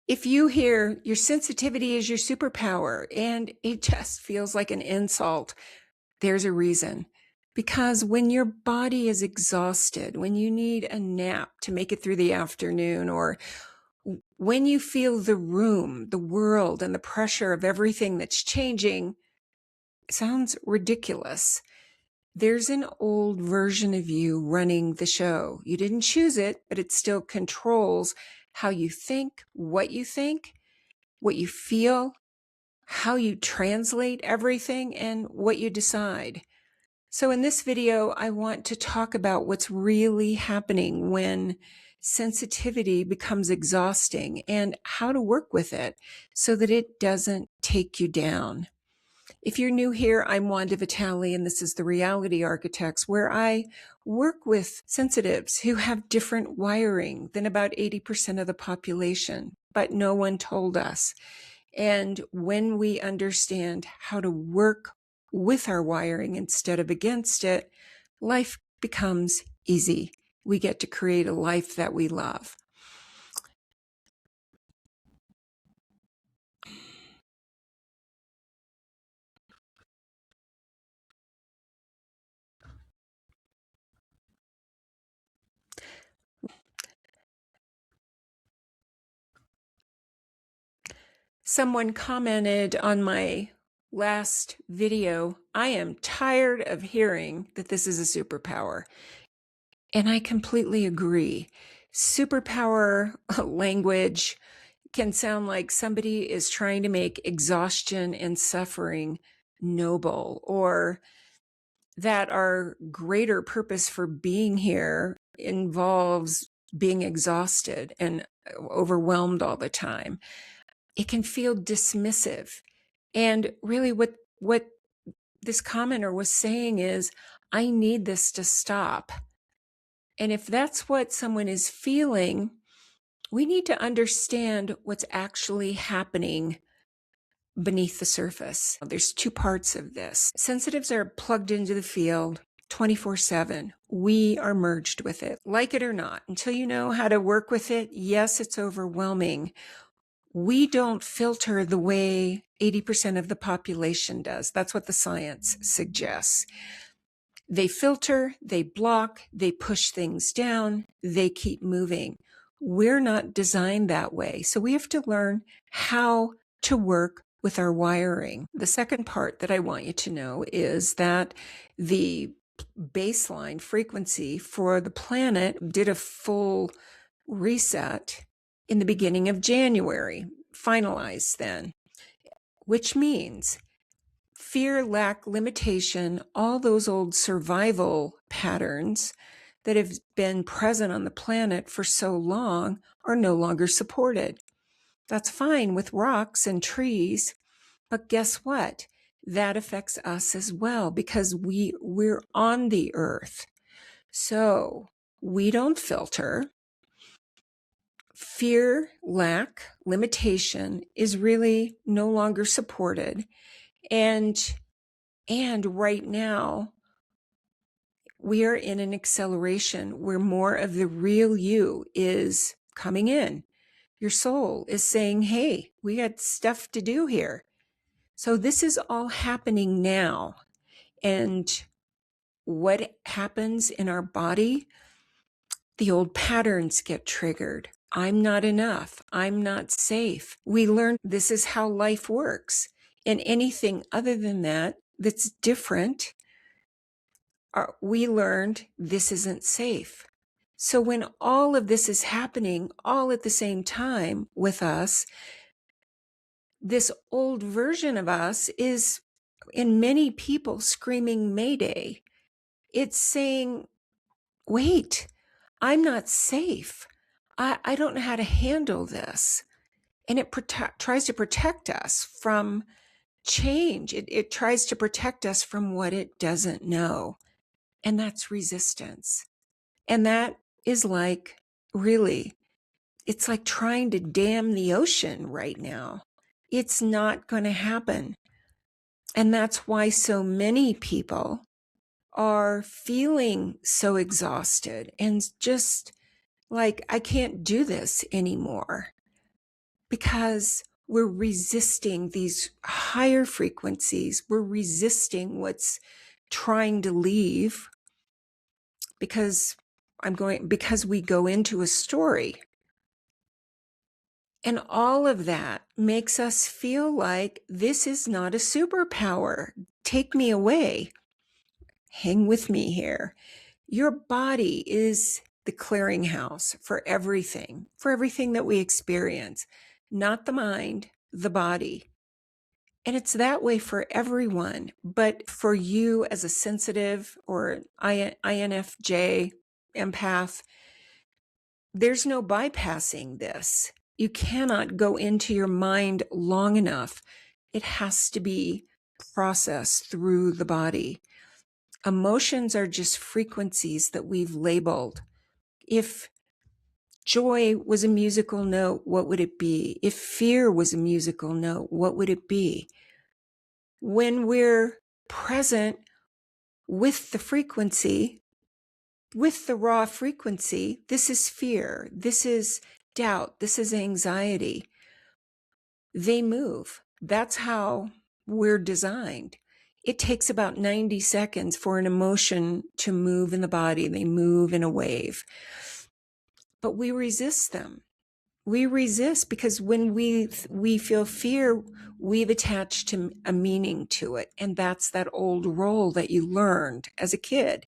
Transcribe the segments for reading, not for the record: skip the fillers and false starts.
If you hear your sensitivity is your superpower and it just feels like an insult, there's a reason. Because when your body is exhausted, when you need a nap to make it through the afternoon, or when you feel the room, the world, and the pressure of everything that's changing, it sounds ridiculous. There's an old version of you running the show. You didn't choose it, but it still controls how you think, what you feel, how you translate everything, and what you decide. So in this video, I want to talk about what's really happening when sensitivity becomes exhausting and how to work with it so that it doesn't take you down. If you're new here, I'm Wanda Vitale, and this is the Reality Architects, where I work with sensitives who have different wiring than about 80% of the population, but no one told us. And when we understand how to work with our wiring instead of against it, life becomes easy. We get to create a life that we love. Someone commented on my last video, I am tired of hearing that this is a superpower. And I completely agree. Superpower language can sound like somebody is trying to make exhaustion and suffering noble, or that our greater purpose for being here involves being exhausted and overwhelmed all the time. It can feel dismissive. And really what this commenter was saying is, I need this to stop. And if that's what someone is feeling, we need to understand what's actually happening beneath the surface. There's two parts of this. Sensitives are plugged into the field 24/7. We are merged with it, like it or not. Until you know how to work with it, yes, it's overwhelming. We don't filter the way 80% of the population does. That's what the science suggests. They filter, they block, they push things down, they keep moving. We're not designed that way. So we have to learn how to work with our wiring. The second part that I want you to know is that the baseline frequency for the planet did a full reset in the beginning of January, finalized then, which means fear, lack, limitation, all those old survival patterns that have been present on the planet for so long are no longer supported. That's fine with rocks and trees, but guess what? That affects us as well because we're on the earth. So we don't filter. Fear, lack, limitation is really no longer supported. And right now, we are in an acceleration where more of the real you is coming in. Your soul is saying, hey, we got stuff to do here. So this is all happening now. And what happens in our body? The old patterns get triggered. I'm not enough. I'm not safe. We learn this is how life works. And anything other than that, that's different, we learned this isn't safe. So when all of this is happening all at the same time with us, this old version of us is in many people screaming Mayday. It's saying, wait, I'm not safe. I don't know how to handle this. And it tries to protect us from change. It tries to protect us from what it doesn't know. And that's resistance. And that is like, really, it's like trying to dam the ocean right now. It's not going to happen. And that's why so many people are feeling so exhausted and just like, I can't do this anymore. because we're resisting these higher frequencies. We're resisting what's trying to leave because we go into a story. And all of that makes us feel like this is not a superpower. Take me away. Hang with me here. Your body is the clearinghouse for everything that we experience, not the mind, the body. And it's that way for everyone. But for you as a sensitive or INFJ empath, there's no bypassing this. You cannot go into your mind long enough. It has to be processed through the body. Emotions are just frequencies that we've labeled. If joy was a musical note, what would it be? If fear was a musical note, what would it be? When we're present with the frequency, with the raw frequency, this is fear, this is doubt, this is anxiety. They move. That's how we're designed. It takes about 90 seconds for an emotion to move in the body. They move in a wave. But we resist them. We resist because when we feel fear, we've attached a meaning to it. And that's that old role that you learned as a kid.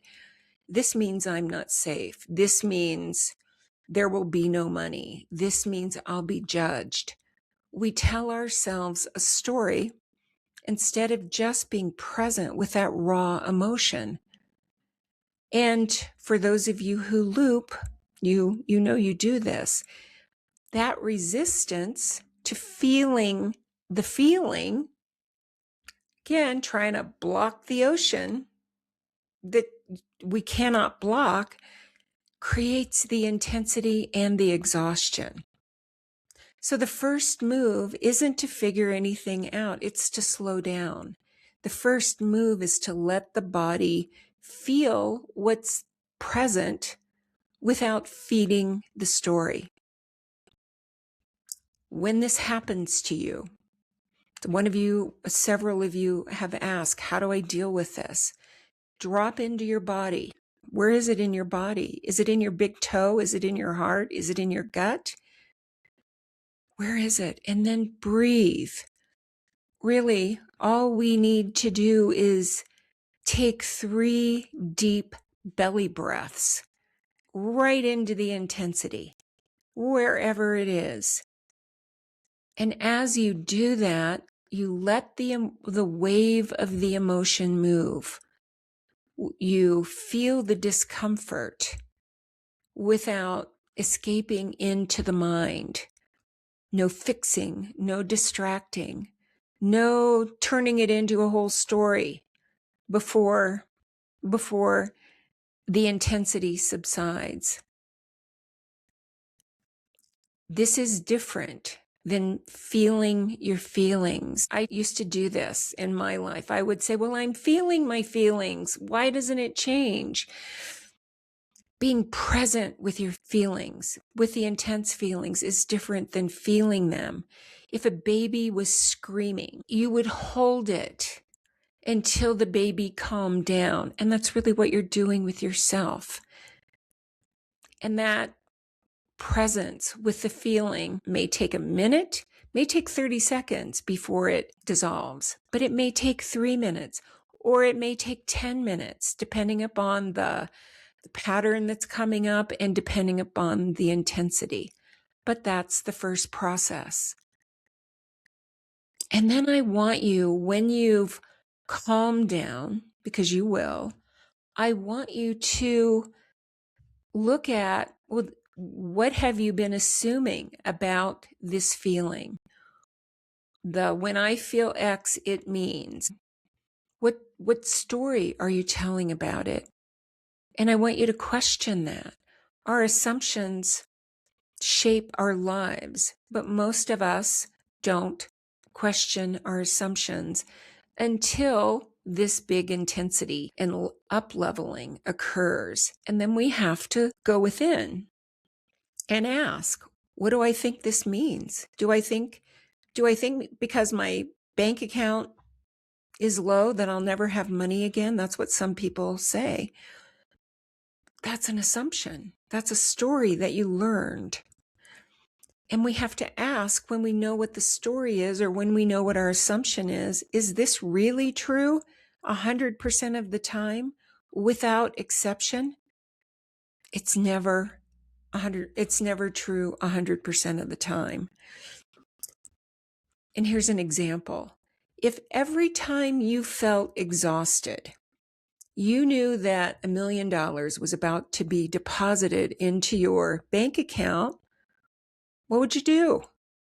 This means I'm not safe. This means there will be no money. This means I'll be judged. We tell ourselves a story instead of just being present with that raw emotion. And for those of you who loop, you know you do this. That resistance to feeling the feeling, again, trying to block the ocean that we cannot block, creates the intensity and the exhaustion. So the first move isn't to figure anything out, it's to slow down. The first move is to let the body feel what's present without feeding the story. When this happens to you, several of you have asked, how do I deal with this? Drop into your body. Where is it in your body? Is it in your big toe? Is it in your heart? Is it in your gut? Where is it? And then breathe. Really, all we need to do is take 3 deep belly breaths right into the intensity, wherever it is. And as you do that, you let the wave of the emotion move. You feel the discomfort without escaping into the mind. No fixing, no distracting, no turning it into a whole story before the intensity subsides. This is different than feeling your feelings. I used to do this in my life. I would say, well, I'm feeling my feelings. Why doesn't it change? Being present with your feelings, with the intense feelings, is different than feeling them. If a baby was screaming, you would hold it until the baby calmed down. And that's really what you're doing with yourself. And that presence with the feeling may take a minute, may take 30 seconds before it dissolves, but it may take 3 minutes, or it may take 10 minutes, depending upon the pattern that's coming up and depending upon the intensity. But that's the first process. And then I want you, when you've calmed down, because you will, I want you to look at, well, what have you been assuming about this feeling? When I feel X, it means. What story are you telling about it? And I want you to question that. Our assumptions shape our lives, but most of us don't question our assumptions until this big intensity and up-leveling occurs. And then we have to go within and ask, What do I think this means? Do I think because my bank account is low that I'll never have money again? That's what some people say. That's an assumption. That's a story that you learned. And we have to ask, when we know what the story is or when we know what our assumption is this really true 100% of the time without exception? It's never true 100% of the time. And here's an example. If every time you felt exhausted, you knew that $1 million was about to be deposited into your bank account, what would you do?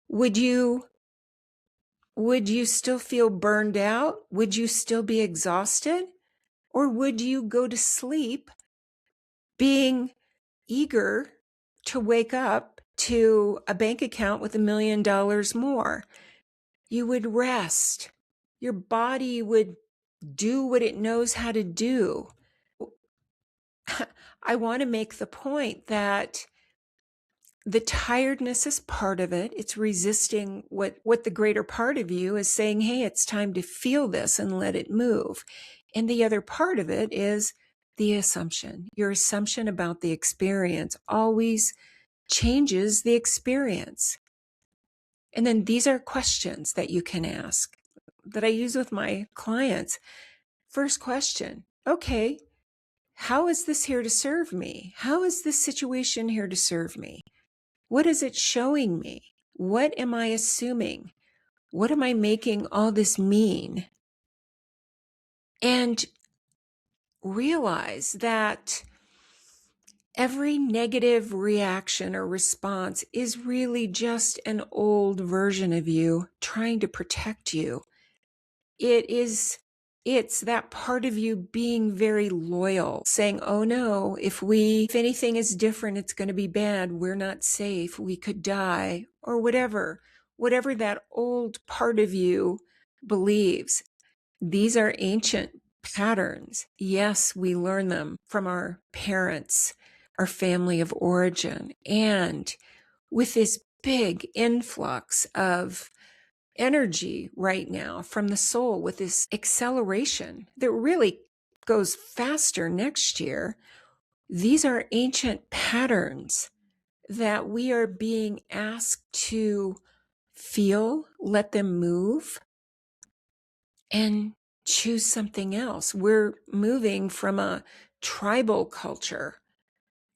Would you still feel burned out? Would you still be exhausted? Or would you go to sleep being eager to wake up to a bank account with $1 million more? You would rest. Your body would do what it knows how to do. I want to make the point that the tiredness is part of it. It's resisting what the greater part of you is saying, hey, it's time to feel this and let it move. And the other part of it is the assumption. Your assumption about the experience always changes the experience. And then these are questions that you can ask that I use with my clients. First question, okay, how is this here to serve me? How is this situation here to serve me? What is it showing me? What am I assuming? What am I making all this mean? And realize that every negative reaction or response is really just an old version of you trying to protect you. It's that part of you being very loyal, saying, oh no, if anything is different, it's going to be bad. We're not safe. We could die, or whatever that old part of you believes. These are ancient patterns. Yes, we learn them from our parents, our family of origin. And with this big influx of energy right now from the soul, with this acceleration that really goes faster next year, these are ancient patterns that we are being asked to feel, let them move, and choose something else. We're moving from a tribal culture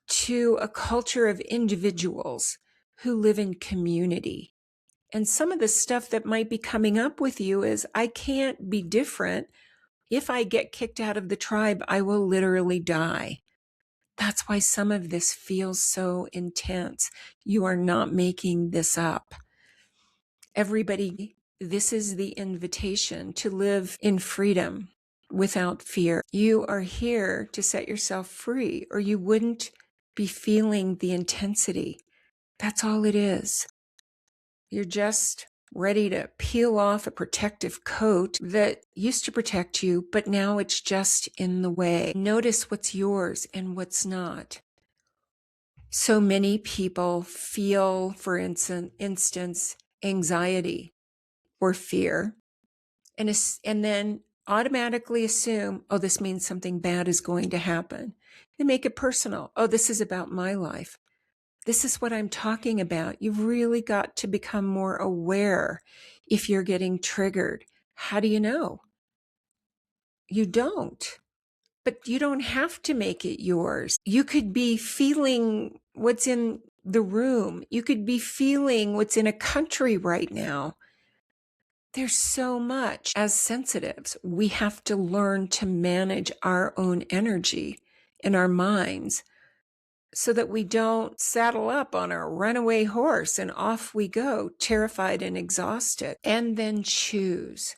to a culture of individuals who live in community. And some of the stuff that might be coming up with you is, I can't be different. If I get kicked out of the tribe, I will literally die. That's why some of this feels so intense. You are not making this up. Everybody, this is the invitation to live in freedom without fear. You are here to set yourself free, or you wouldn't be feeling the intensity. That's all it is. You're just ready to peel off a protective coat that used to protect you, but now it's just in the way. Notice what's yours and what's not. So many people feel, for instance, anxiety or fear, and then automatically assume, oh, this means something bad is going to happen. They make it personal. Oh, this is about my life. This is what I'm talking about. You've really got to become more aware if you're getting triggered. How do you know? You don't. But you don't have to make it yours. You could be feeling what's in the room. You could be feeling what's in a country right now. There's so much. As sensitives, we have to learn to manage our own energy in our minds, so that we don't saddle up on a runaway horse and off we go, terrified and exhausted. And then choose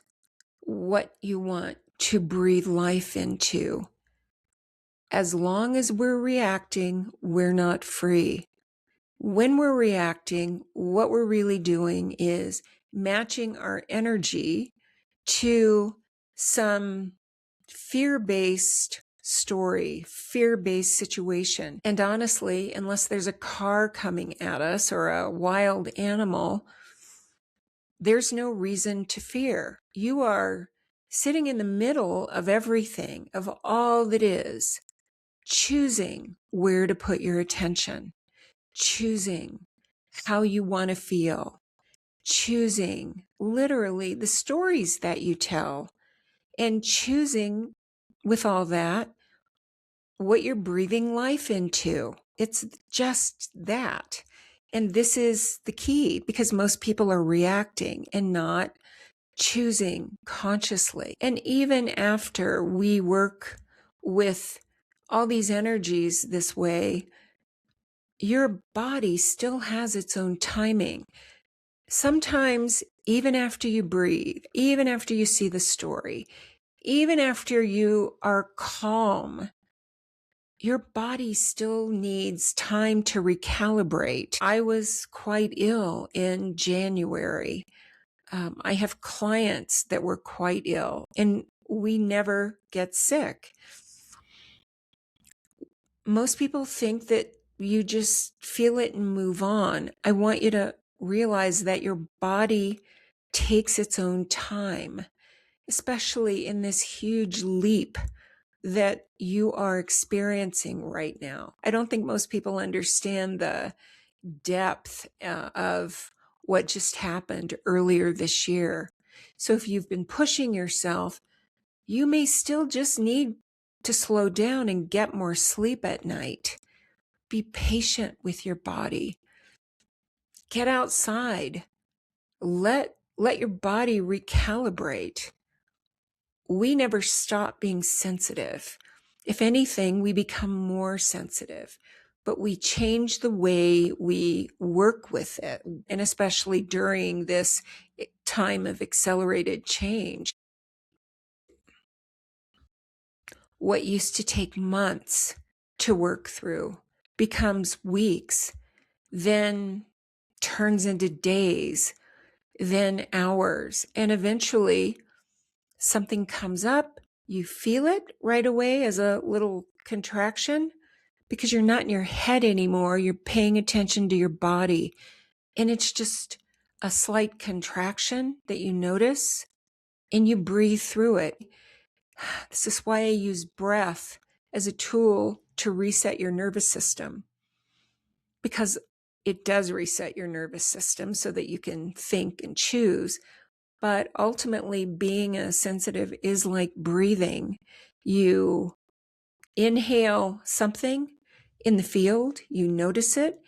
what you want to breathe life into. As long as we're reacting, we're not free. When we're reacting, what we're really doing is matching our energy to some fear-based story, fear-based situation. And honestly, unless there's a car coming at us or a wild animal, there's no reason to fear. You are sitting in the middle of everything, of all that is, choosing where to put your attention, choosing how you want to feel, choosing literally the stories that you tell, and choosing with all that what you're breathing life into. It's just that. And this is the key, because most people are reacting and not choosing consciously. And even after we work with all these energies this way, your body still has its own timing. Sometimes, even after you breathe, even after you see the story, even after you are calm, your body still needs time to recalibrate. I was quite ill in January. I have clients that were quite ill, and we never get sick. Most people think that you just feel it and move on. I want you to realize that your body takes its own time, especially in this huge leap that you are experiencing right now. I don't think most people understand the depth of what just happened earlier this year. So if you've been pushing yourself, you may still just need to slow down and get more sleep at night. Be patient with your body. Get outside. Let your body recalibrate. We never stop being sensitive. If anything, we become more sensitive, but we change the way we work with it. And especially during this time of accelerated change, what used to take months to work through becomes weeks, then turns into days, then hours, and eventually something comes up. You feel it right away as a little contraction because you're not in your head anymore. You're paying attention to your body. And it's just a slight contraction that you notice, and you breathe through it. This is why I use breath as a tool to reset your nervous system, because it does reset your nervous system so that you can think and choose. But ultimately, being a sensitive is like breathing. You inhale something in the field, you notice it,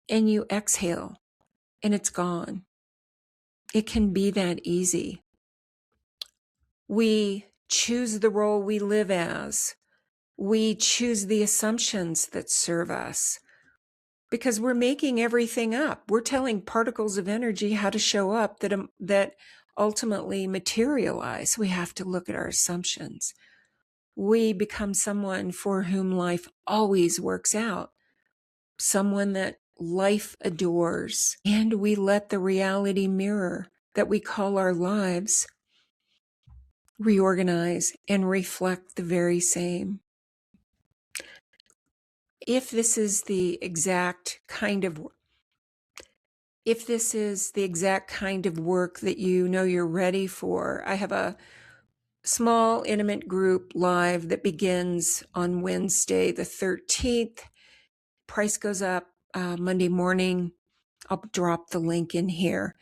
and you exhale, and it's gone. It can be that easy. We choose the role we live as. We choose the assumptions that serve us, because we're making everything up. We're telling particles of energy how to show up that ultimately materialize. We have to look at our assumptions. We become someone for whom life always works out, someone that life adores, and we let the reality mirror that we call our lives reorganize and reflect the very same. If this is the exact kind of work that you know you're ready for, I have a small intimate group live that begins on Wednesday the 13th. Price goes up Monday morning. I'll drop the link in here.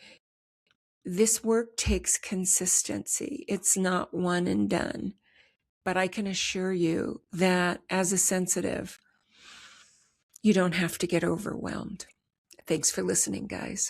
This work takes consistency. It's not one and done. But I can assure you that as a sensitive, you don't have to get overwhelmed. Thanks for listening, guys.